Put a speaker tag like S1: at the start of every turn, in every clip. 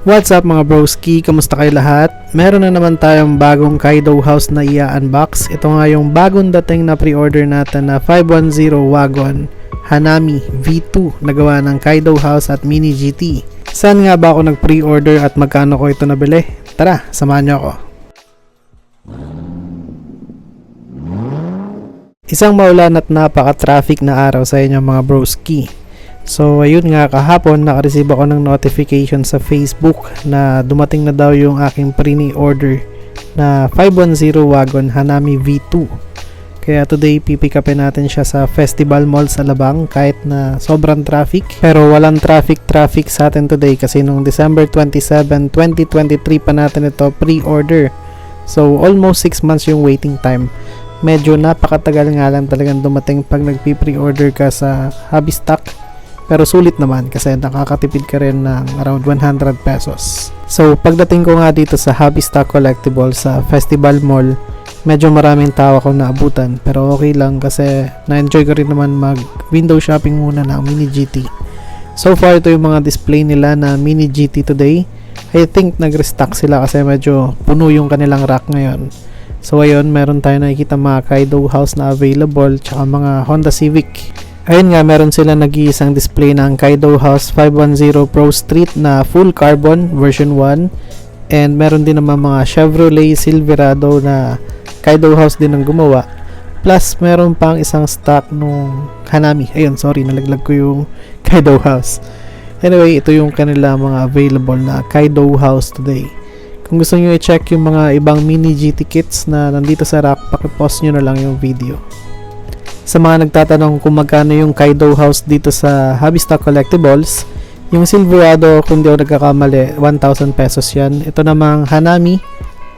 S1: What's up mga broski? Kamusta kayo lahat? Meron na naman tayong bagong Kaido House na i-unbox. Ito nga yung bagong dating na pre-order natin na 510 Wagon Hanami V2 na gawa ng Kaido House at Mini GT. Saan nga ba ako nag-pre-order at magkano ko ito nabili? Tara, samahan niyo ako. Isang maulan at napaka-traffic na araw sa inyo mga broski. So ayun nga, kahapon nakareceive ako ng notification sa Facebook na dumating na daw yung aking pre-order na 510 Wagon Hanami V2. Kaya today pipick upin natin siya sa Festival Mall sa Alabang kahit na sobrang traffic. Pero walang traffic sa atin today kasi nung December 27, 2023 pa natin ito pre-order. So almost 6 months yung waiting time. Medyo napakatagal nga lang talagang dumating pag nagpi-pre-order ka sa Hobby Stock. Pero sulit naman kasi nakakatipid ka rin ng around 100 pesos. So pagdating ko nga dito sa Hobby Stock Collectible sa Festival Mall, medyo maraming tao akong naabutan. Pero okay lang kasi na-enjoy ko rin naman mag window shopping muna ng Mini GT. So far ito yung mga display nila na Mini GT today. I think nag-restock sila kasi medyo puno yung kanilang rack ngayon. So ayun, meron tayo nakikita mga Kaido House na available tsaka mga Honda Civic. Ayun nga, meron sila nag-iisang display ng Kaido House 510 Pro Street na full carbon version 1. And meron din naman mga Chevrolet Silverado na Kaido House din ang gumawa. Plus, meron pang isang stock nung Hanami. Ayun, sorry, nalaglag ko yung Kaido House. Anyway, ito yung kanila mga available na Kaido House today. Kung gusto nyo i-check yung mga ibang Mini GT kits na nandito sa rack, pakipost nyo na lang yung video. Sa mga nagtatanong kung magkano yung Kaido House dito sa Hobby Stock Collectibles, yung Silverado, kung di ako nagkakamali, 1,000 pesos yan. Ito namang Hanami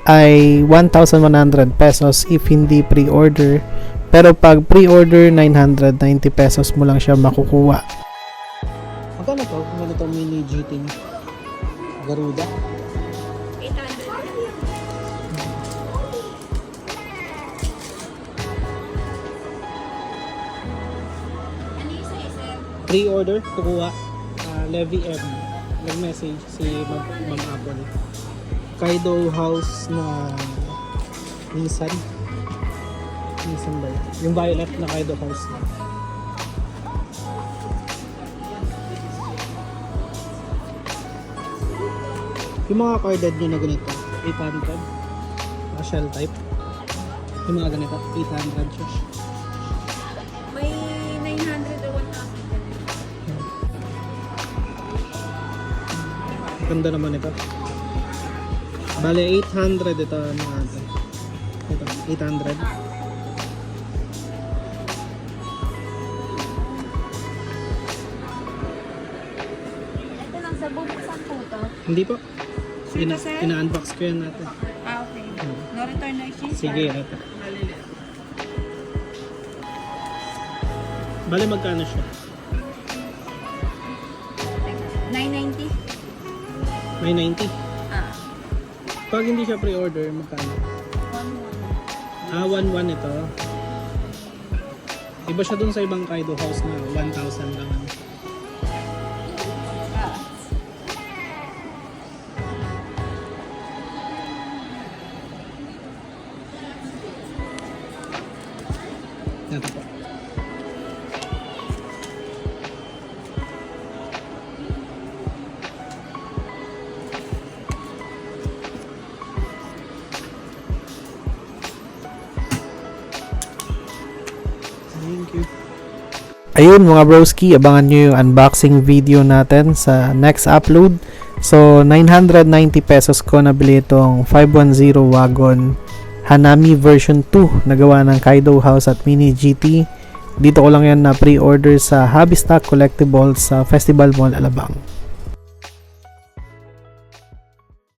S1: ay 1,100 pesos if hindi pre-order. Pero pag pre-order, 990 pesos mo lang siya makukuha. Magkano to? Magkano to Mini GT Garuda?
S2: 800.
S1: Pre-order, kukuha, Levy M. Nag-message si Ma'am Apple. Kaido House na Nissan ba yun? Yung violet na Kaido House na. Yung mga carded nyo na ganito, 800. Shell type. Yung mga ganito, 800 siya.
S2: May 900 o 1,000.
S1: Ganda naman ito. Bale 800 ito mga ito. Ito 800.
S2: Ito lang sa bubuksan po to.
S1: Hindi po.
S2: Sino sir?
S1: Ina-unbox ko yan natin.
S2: Okay. No return no exchange.
S1: Sige, ito. Bale magkano siya?
S2: 990.
S1: May 90.
S2: Ah.
S1: Pag hindi siya pre-order, magkano?
S2: 1,100.
S1: 1,100 ito. Iba siya dun sa ibang Kaido House na 1,000 lang.
S2: Ah.
S1: Ito po. Thank you. Ayun mga broski, abangan nyo yung unboxing video natin sa next upload. So 990 pesos ko nabili itong 510 Wagon Hanami version 2 na gawa ng Kaido House at Mini GT. Dito ko lang yan na pre-order sa Hobby Stock Collectibles sa Festival Mall Alabang.